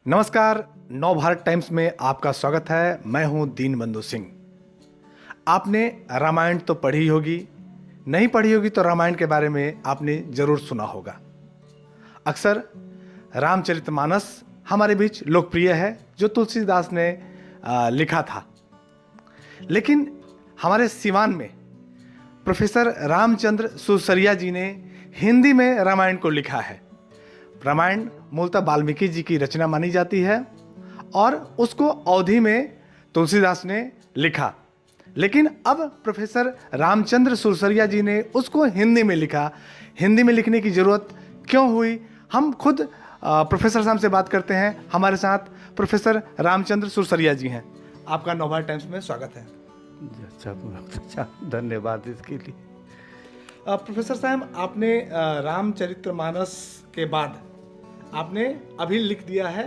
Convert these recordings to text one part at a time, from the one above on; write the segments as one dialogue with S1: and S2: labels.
S1: नमस्कार, नव भारत टाइम्स में आपका स्वागत है। मैं हूं दीनबंधु सिंह। आपने रामायण तो पढ़ी होगी, नहीं पढ़ी होगी तो रामायण के बारे में आपने जरूर सुना होगा। अक्सर रामचरितमानस हमारे बीच लोकप्रिय है, जो तुलसीदास ने लिखा था। लेकिन हमारे सिवान में प्रोफेसर रामचंद्र सुरसरिया जी ने हिंदी में रामायण को लिखा है। रामायण मूलतः वाल्मीकि जी की रचना मानी जाती है और उसको अवधी में तुलसीदास ने लिखा। लेकिन अब प्रोफेसर रामचंद्र सुरसरिया जी ने उसको हिंदी में लिखा। हिंदी में लिखने की जरूरत क्यों हुई, हम खुद प्रोफेसर साहब से बात करते हैं। हमारे साथ प्रोफेसर रामचंद्र सुरसरिया जी हैं। आपका नव भारत टाइम्स में स्वागत है।
S2: अच्छा, धन्यवाद इसके लिए।
S1: प्रोफेसर साहब, आपने रामचरितमानस के बाद आपने अभी लिख दिया है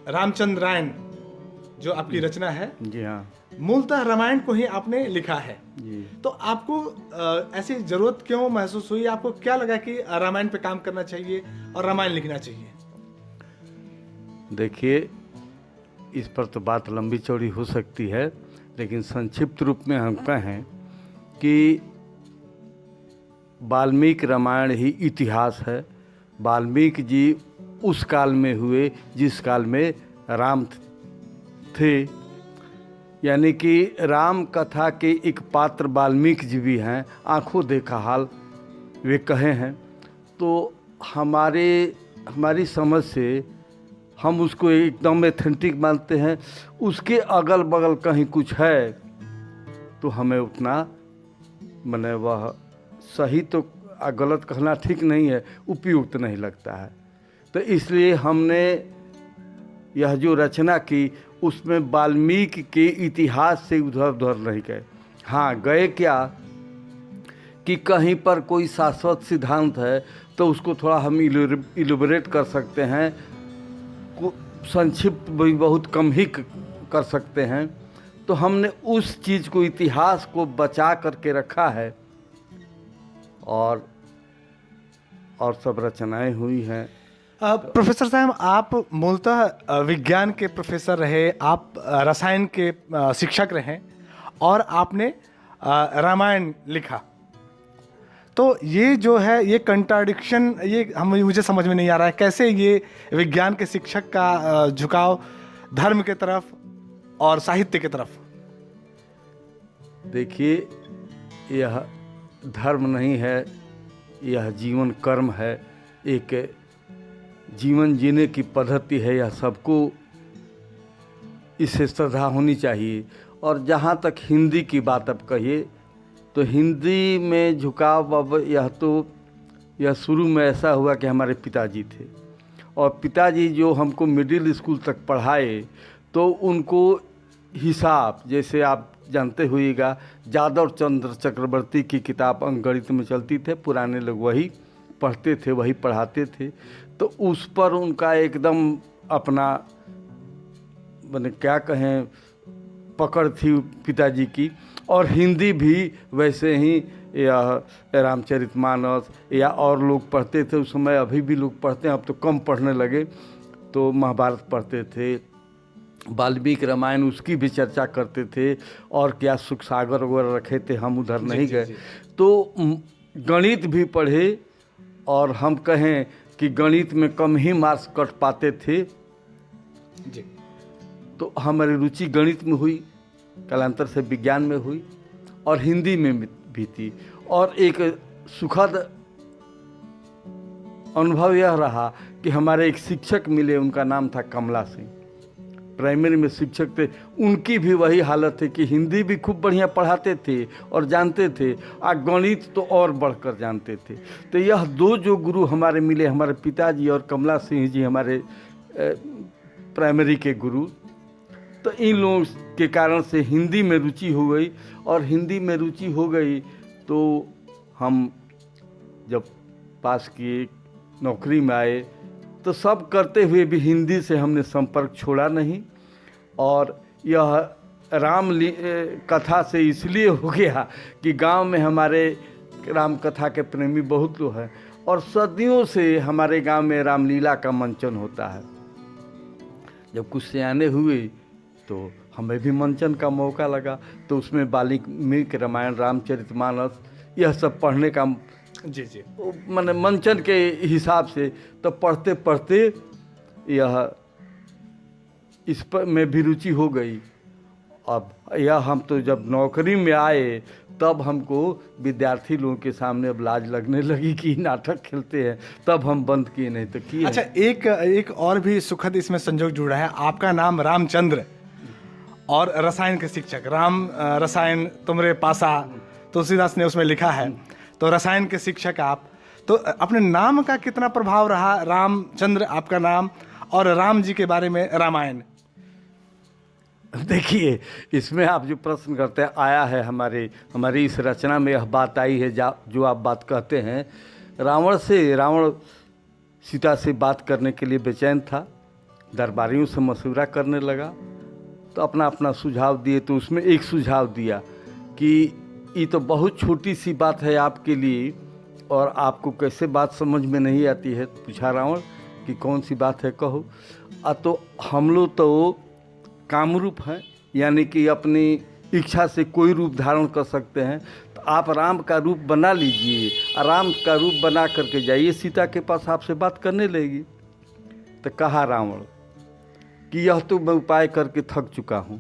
S1: रामचंद्रायण, जो आपकी रचना है।
S2: जी हाँ
S1: मूलतः रामायण को ही आपने लिखा है
S2: जी।
S1: तो आपको ऐसी जरूरत क्यों महसूस हुई? आपको क्या लगा कि रामायण पे काम करना चाहिए और रामायण लिखना चाहिए?
S2: देखिए, इस पर तो बात लंबी चौड़ी हो सकती है, लेकिन संक्षिप्त रूप में हम कहें कि वाल्मीकि रामायण ही इतिहास है। वाल्मीकि जी उस काल में हुए जिस काल में राम थे, यानी कि राम कथा के एक पात्र वाल्मीकि जी भी हैं। आंखों देखा हाल वे कहे हैं। तो हमारी समझ से हम उसको एकदम एथेंटिक मानते हैं। उसके अगल बगल कहीं कुछ है तो हमें उतना माने वह सही तो गलत कहना ठीक नहीं है, उपयुक्त नहीं लगता है। तो इसलिए हमने यह जो रचना की उसमें वाल्मीकि के इतिहास से उधर उधर नहीं गए। हाँ, गए क्या कि कहीं पर कोई शाश्वत सिद्धांत है तो उसको थोड़ा हम इलैबोरेट कर सकते हैं, संक्षिप्त भी बहुत कम ही कर सकते हैं। तो हमने उस चीज़ को, इतिहास को बचा करके रखा है और सब रचनाएं हुई हैं।
S1: प्रोफेसर साहब, आप मूलतः विज्ञान के प्रोफेसर रहे, आप रसायन के शिक्षक रहे और आपने रामायण लिखा। तो ये जो है, ये कंट्राडिक्शन, ये मुझे समझ में नहीं आ रहा है। कैसे ये विज्ञान के शिक्षक का झुकाव धर्म के तरफ और साहित्य के तरफ?
S2: देखिए, यह धर्म नहीं है, यह जीवन कर्म है, एक जीवन जीने की पद्धति है। यह सबको इससे श्रद्धा होनी चाहिए। और जहाँ तक हिंदी की बात अब कहिए तो हिंदी में झुकाव अब यह शुरू में ऐसा हुआ कि हमारे पिताजी थे और पिताजी जो हमको मिडिल स्कूल तक पढ़ाए तो उनको हिसाब, जैसे आप जानते होइएगा, यादव चंद्र चक्रवर्ती की किताब अंकगणित में चलती थे, पुराने लोग वही पढ़ते थे, वही पढ़ाते थे। तो उस पर उनका एकदम अपना माने क्या कहें पकड़ थी पिताजी की। और हिंदी भी वैसे ही, यह रामचरितमानस या और लोग पढ़ते थे उस समय, अभी भी लोग पढ़ते हैं, अब तो कम पढ़ने लगे। तो महाभारत पढ़ते थे, वाल्मीकि रामायण उसकी भी चर्चा करते थे, और क्या सुख सागर वगैरह रखे थे, हम उधर नहीं गए। तो गणित भी पढ़े और हम कहें कि गणित में कम ही मार्क्स कट पाते थे
S1: जी।
S2: तो हमारी रुचि गणित में हुई, कालांतर से विज्ञान में हुई और हिंदी में भी थी। और एक सुखद अनुभव यह रहा कि हमारे एक शिक्षक मिले, उनका नाम था कमला सिंह, प्राइमरी में शिक्षक थे। उनकी भी वही हालत है कि हिंदी भी खूब बढ़िया पढ़ाते थे और जानते थे, और गणित तो और बढ़कर जानते थे। तो यह दो जो गुरु हमारे मिले, हमारे पिताजी और कमला सिंह जी हमारे प्राइमरी के गुरु, तो इन लोगों के कारण से हिंदी में रुचि हो गई। और हिंदी में रुचि हो गई तो हम जब पास किए, नौकरी में आए, तो सब करते हुए भी हिंदी से हमने संपर्क छोड़ा नहीं। और यह कथा से इसलिए हो गया कि गांव में हमारे राम कथा के प्रेमी बहुत लोग हैं और सदियों से हमारे गांव में रामलीला का मंचन होता है। जब कुछ सियाने हुए तो हमें भी मंचन का मौका लगा, तो उसमें वाल्मीकि रामायण, रामचरितमानस, यह सब पढ़ने का
S1: जी जी।
S2: मैंने मंचन के हिसाब से, तो पढ़ते पढ़ते यह इस पर में भी रुचि हो गई। अब यह हम तो जब नौकरी में आए तब हमको विद्यार्थी लोगों के सामने अब लाज लगने लगी कि नाटक खेलते हैं, तब हम बंद किए, नहीं तो किए।
S1: अच्छा, एक और भी सुखद इसमें संजोग जुड़ा है। आपका नाम रामचंद्र और रसायन के शिक्षक, राम रसायन तुमरे पासा, तुलसीदास ने उसमें लिखा है, तो रसायन के शिक्षक आप, तो अपने नाम का कितना प्रभाव रहा, रामचंद्र आपका नाम और राम जी के बारे में रामायण?
S2: देखिए, इसमें आप जो प्रश्न करते हैं, आया है हमारी इस रचना में यह बात आई है, जो आप बात कहते हैं। रावण सीता से बात करने के लिए बेचैन था, दरबारियों से मशवरा करने लगा, तो अपना अपना सुझाव दिए। तो उसमें एक सुझाव दिया कि ये तो बहुत छोटी सी बात है आपके लिए, और आपको कैसे बात समझ में नहीं आती है। पूछा रावण कि कौन सी बात है, कहो। तो हम लोग तो कामरूप हैं, यानी कि अपनी इच्छा से कोई रूप धारण कर सकते हैं, तो आप राम का रूप बना लीजिए, राम का रूप बना करके जाइए, सीता के पास आपसे बात करने लगेगी। तो कहा रावण कि यह तो मैं उपाय करके थक चुका हूँ।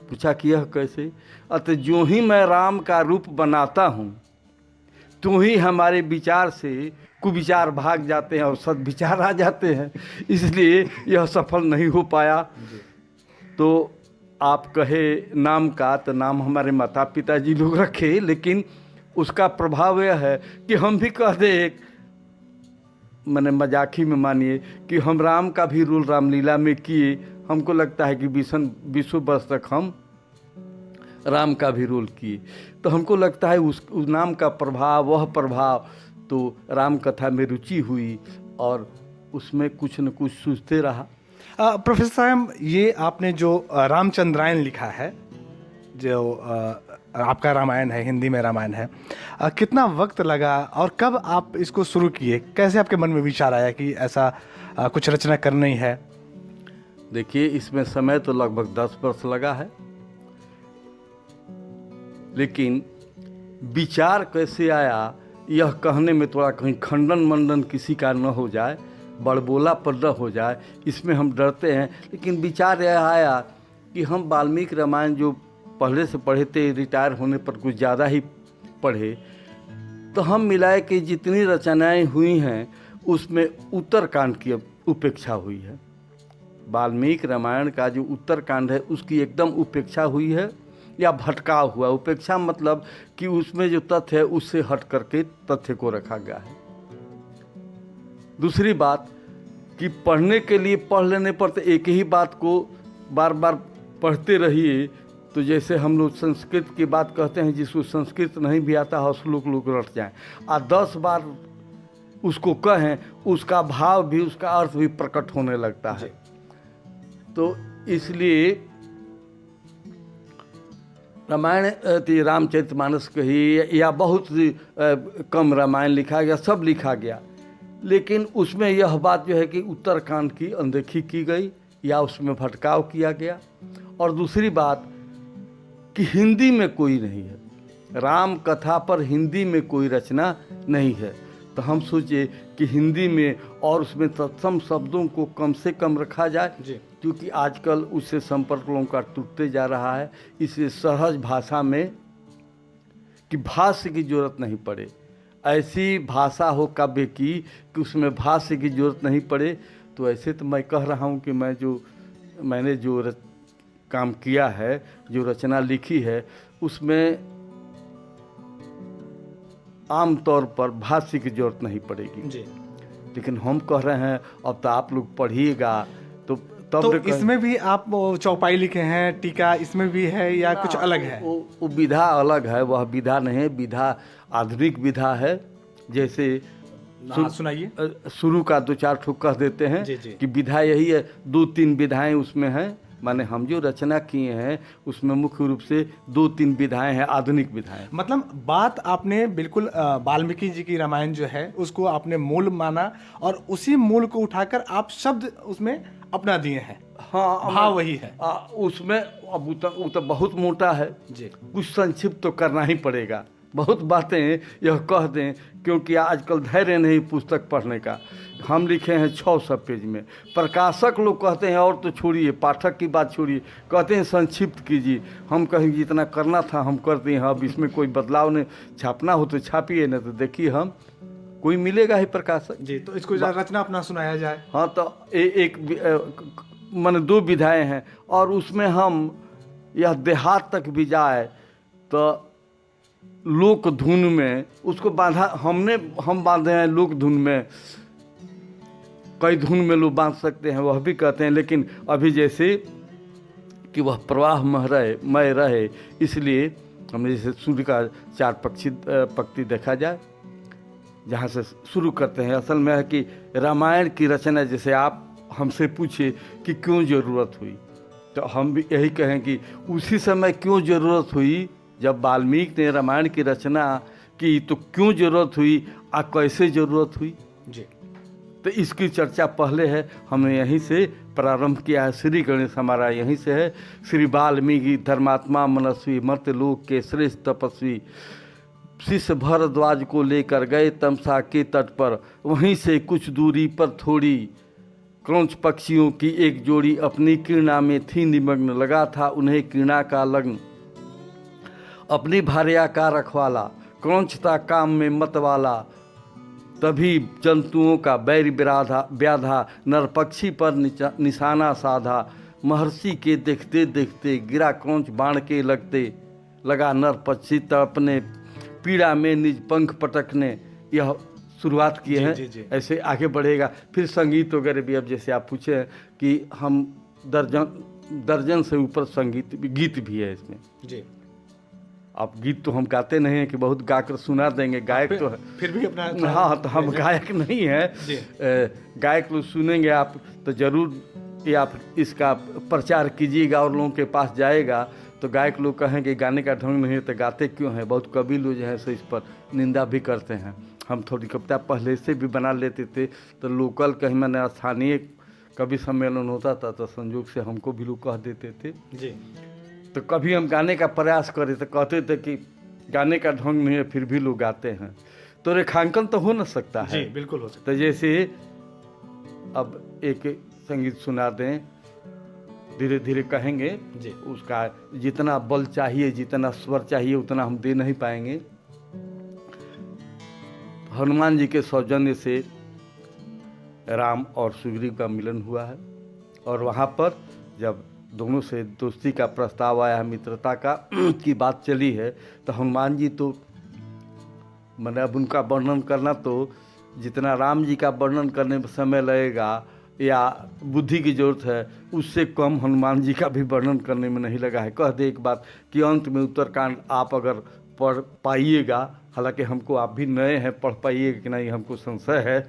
S2: पूछा कि यह कैसे? अतः जो ही मैं राम का रूप बनाता हूँ, तो ही हमारे विचार से कुविचार भाग जाते हैं और सद्विचार आ जाते हैं, इसलिए यह सफल नहीं हो पाया। तो आप कहे नाम का, तो नाम हमारे माता पिताजी लोग रखे, लेकिन उसका प्रभाव यह है कि हम भी कह दे, एक मैंने मजाकी में मानिए कि हम राम का भी रोल रामलीला में किए। हमको लगता है कि 20 वर्ष तक हम राम का भी रोल किए, तो हमको लगता है उस नाम का प्रभाव, वह प्रभाव, तो राम कथा में रुचि हुई और उसमें कुछ न कुछ सूझते रहा।
S1: प्रोफेसर साहब, ये आपने जो रामचंद्रायण लिखा है, जो आपका रामायण है, हिंदी में रामायण है, कितना वक्त लगा और कब आप इसको शुरू किए? कैसे आपके मन में विचार आया कि ऐसा कुछ रचना करनी है?
S2: देखिए, इसमें समय तो लगभग 10 वर्ष लगा है, लेकिन विचार कैसे आया यह कहने में थोड़ा कहीं खंडन मंडन किसी का न हो जाए, बड़बोला पर न हो जाए, इसमें हम डरते हैं। लेकिन विचार यह आया कि हम वाल्मीकि रामायण जो पहले से पढ़े थे, रिटायर होने पर कुछ ज़्यादा ही पढ़े, तो हम मिलाए कि जितनी रचनाएं हुई हैं उसमें उत्तरकांड की उपेक्षा हुई है। वाल्मीकि रामायण का जो उत्तरकांड है उसकी एकदम उपेक्षा हुई है, या भटकाव हुआ। उपेक्षा मतलब कि उसमें जो तथ्य है उससे हट करके तथ्य को रखा गया है। दूसरी बात कि पढ़ने के लिए पढ़ लेने पर तो एक ही बात को बार बार पढ़ते रहिए, तो जैसे हम लोग संस्कृत की बात कहते हैं, जिसको संस्कृत नहीं भी आता है श्लोक लोग रट जाएं, और 10 बार उसको कहें, उसका भाव भी, उसका अर्थ भी प्रकट होने लगता है। तो इसलिए रामायण रामचरितमानस कही या बहुत कम रामायण लिखा गया, सब लिखा गया, लेकिन उसमें यह बात जो है कि उत्तरकांड की अनदेखी की गई या उसमें भटकाव किया गया। और दूसरी बात कि हिंदी में कोई नहीं है, राम कथा पर हिंदी में कोई रचना नहीं है, तो हम सोचे कि हिंदी में और उसमें तत्सम शब्दों को कम से कम रखा जाए, क्योंकि आजकल उससे संपर्क लोगों का टूटते जा रहा है। इसलिए सहज भाषा में, कि भाष्य की जरूरत नहीं पड़े, ऐसी भाषा हो काव्य की कि उसमें भाष्य की जरूरत नहीं पड़े। तो ऐसे तो मैं कह रहा हूँ कि मैंने जो काम किया है, जो रचना लिखी है, उसमें आम तौर पर भाष्य की जरूरत नहीं पड़ेगी जी। लेकिन हम कह रहे हैं अब तो आप लोग पढ़िएगा, तो
S1: इसमें भी आप चौपाई लिखे हैं, टीका इसमें भी है या कुछ अलग है?
S2: वो विधा अलग है, वह विधा नहीं है, विधा आधुनिक विधा है। जैसे
S1: सुनाइए।
S2: शुरू का 2-4 ठोक कह देते हैं कि विधा यही है, 2-3 विधाएं उसमें हैं। माने हम जो रचना किए हैं उसमें मुख्य रूप से 2-3 विधाएं हैं, आधुनिक विधाएं।
S1: मतलब बात आपने बिल्कुल वाल्मीकि जी की रामायण जो है उसको आपने मूल माना और उसी मूल को उठाकर आप शब्द उसमें अपना दिए हैं।
S2: हाँ
S1: भाव वही है
S2: उसमें अब वो तो बहुत मोटा है
S1: जी।
S2: कुछ संक्षिप्त तो करना ही पड़ेगा। बहुत बातें यह कह दें क्योंकि आजकल धैर्य नहीं पुस्तक पढ़ने का। हम लिखे हैं 600 पेज में, प्रकाशक लोग कहते हैं और तो छोड़िए, पाठक की बात छोड़िए, कहते हैं संक्षिप्त कीजिए। हम कहेंगे जितना करना था हम करते हैं, अब इसमें कोई बदलाव नहीं, छापना हो तो छापिए, न तो देखिए हम कोई मिलेगा ही प्रकाशक
S1: जी। तो इसको जरा रचना अपना सुनाया जाए।
S2: हाँ तो एक माने 2 विधाएं हैं और उसमें हम यह देहात तक भी जाए तो लोक धुन में उसको बांधा हम बांधे हैं लोक धुन में। कई धुन में लोग बांध सकते हैं, वह भी कहते हैं, लेकिन अभी जैसे कि वह प्रवाह मय रहे, इसलिए हमने जैसे सूर्य का 4 पंक्ति देखा जाए, जहाँ से शुरू करते हैं। असल में है कि रामायण की रचना, जैसे आप हमसे पूछे कि क्यों ज़रूरत हुई, तो हम भी यही कहें कि उसी समय क्यों ज़रूरत हुई जब वाल्मीकि ने रामायण की रचना की, तो क्यों ज़रूरत हुई और कैसे ज़रूरत हुई
S1: जी।
S2: तो इसकी चर्चा पहले है, हमने यहीं से प्रारंभ किया है। श्री गणेश हमारा यहीं से है। श्री वाल्मीकि धर्मात्मा मनस्वी मर्त्यलोक के श्रेष्ठ तपस्वी शिष्य भरद्वाज को लेकर गए तमसा के तट पर, वहीं से कुछ दूरी पर थोड़ी क्रौंच पक्षियों की एक जोड़ी अपनी क्रीड़ा में थी निमग्न, लगा था उन्हें क्रीड़ा का लग्न। अपनी भार्या का रखवाला क्रौंच था काम में मतवाला, तभी जंतुओं का बैर व्याधा नर पक्षी पर निशाना साधा। महर्षि के देखते देखते गिरा क्रौंच बाण के लगते, लगा नर पक्षी तड़पने पीड़ा में निज पंख पटकने। यह शुरुआत किए हैं।
S1: जी, जी।
S2: ऐसे आगे बढ़ेगा। फिर संगीत वगैरह भी, अब जैसे आप पूछे हैं कि हम दर्जन से ऊपर गीत भी है इसमें
S1: जी।
S2: अब गीत तो हम गाते नहीं हैं कि बहुत गाकर सुना देंगे, गायक तो है
S1: फिर भी अपना
S2: हाँ, तो हम गायक नहीं हैं। गायक लोग सुनेंगे आप तो ज़रूर ये आप इसका प्रचार कीजिएगा और लोगों के पास जाएगा, तो गायक लोग कहेंगे गाने का ढंग नहीं है तो गाते क्यों हैं। बहुत कवि लोग जो हैं सो इस पर निंदा भी करते हैं। हम थोड़ी कविता पहले से भी बना लेते थे, तो लोकल कहीं मैंने स्थानीय कवि सम्मेलन होता था तो संयोग से हमको भी लोग कह देते थे
S1: जी।
S2: तो कभी हम गाने का प्रयास करें तो कहते थे कि गाने का ढंग नहीं है, फिर भी लोग गाते हैं। तो रेखांकन तो हो न सकता है।
S1: जी, बिल्कुल हो सकता
S2: तो जैसे अब एक संगीत सुना दें, धीरे धीरे कहेंगे
S1: जी।
S2: उसका जितना बल चाहिए, जितना स्वर चाहिए उतना हम दे नहीं पाएंगे। हनुमान जी के सौजन्य से राम और सुग्रीव का मिलन हुआ है और वहाँ पर जब दोनों से दोस्ती का प्रस्ताव आया, मित्रता का की बात चली है, तो हनुमान जी तो मैंने अब उनका वर्णन करना तो जितना राम जी का वर्णन करने में समय लगेगा या बुद्धि की जरूरत है, उससे कम हनुमान जी का भी वर्णन करने में नहीं लगा है। कह दे एक बात कि अंत में उत्तरकांड आप अगर पढ़ पाइएगा, हालांकि हमको आप भी नए हैं, पढ़ पाइएगा कि नहीं हमको संशय है,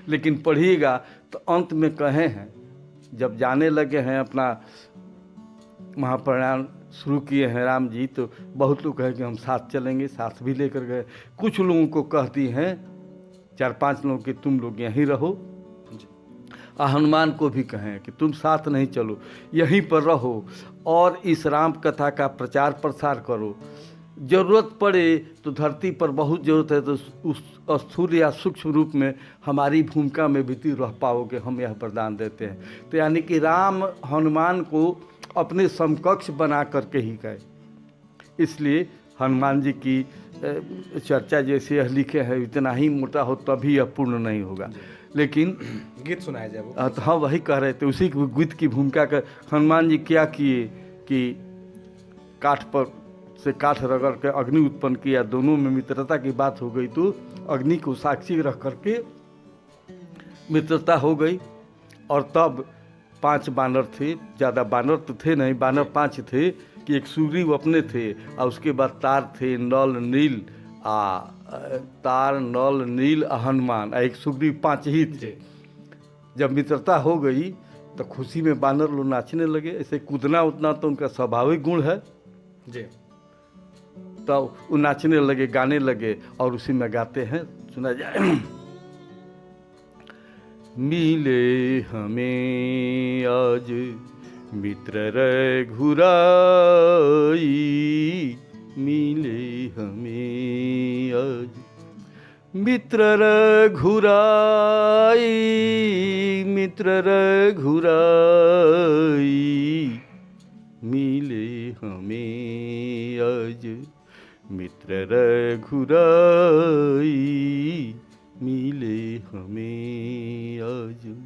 S2: लेकिन पढ़िएगा तो अंत में कहे हैं जब जाने लगे हैं अपना महाप्रयाण शुरू किए हैं राम जी, तो बहुत लोग कहे कि हम साथ चलेंगे, साथ भी लेकर गए। कुछ लोगों को कहती हैं 4-5 लोग कि तुम लोग यहीं रहो, हनुमान को भी कहें कि तुम साथ नहीं चलो, यहीं पर रहो और इस राम कथा का प्रचार प्रसार करो। ज़रूरत पड़े तो धरती पर बहुत ज़रूरत है तो उस स्थूल या सूक्ष्म रूप में हमारी भूमिका में भी रह पाओगे, हम यह वरदान देते हैं। तो यानी कि राम हनुमान को अपने समकक्ष बना करके ही गए। इसलिए हनुमान जी की चर्चा जैसे यह लिखे हैं, इतना ही मोटा हो तभी यह पूर्ण नहीं होगा। लेकिन
S1: गीत सुनाया जाए वो।
S2: तो हाँ, वही कह रहे थे, उसी गीत की भूमिका कर हनुमान जी क्या किए कि काठ पर से काठ रगड़ के अग्नि उत्पन्न किया। दोनों में मित्रता की बात हो गई तो अग्नि को साक्षी रख करके मित्रता हो गई। और तब 5 बानर थे, ज़्यादा बानर तो थे नहीं, बानर 5 थे कि एक सुग्रीव अपने थे और उसके बाद तार थे, नल नील तार नल नील हनुमान, एक सुग्रीव 5 ही थे। जब मित्रता हो गई तो खुशी में बानर लोग नाचने लगे। ऐसे कूदना उतना तो उनका स्वाभाविक गुण है
S1: जी।
S2: तो वो नाचने लगे, गाने लगे और उसी में गाते हैं, सुना जाए। मिले हमें आज मित्र रघुराई मिले हमें आज। मित्र रघुराई मित्र रघुराई मिले हमें आज। मित्र रघुराई मिले हमें आज।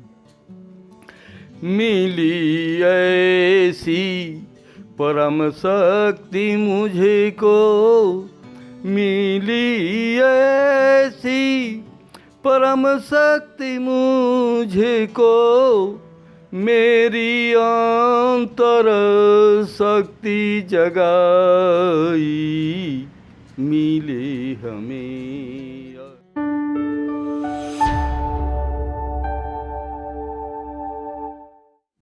S2: मिली ऐसी परम शक्ति मुझे को, मिली ऐसी परम शक्ति मुझे को, मेरी अंतर शक्ति जगाई मिले हमें।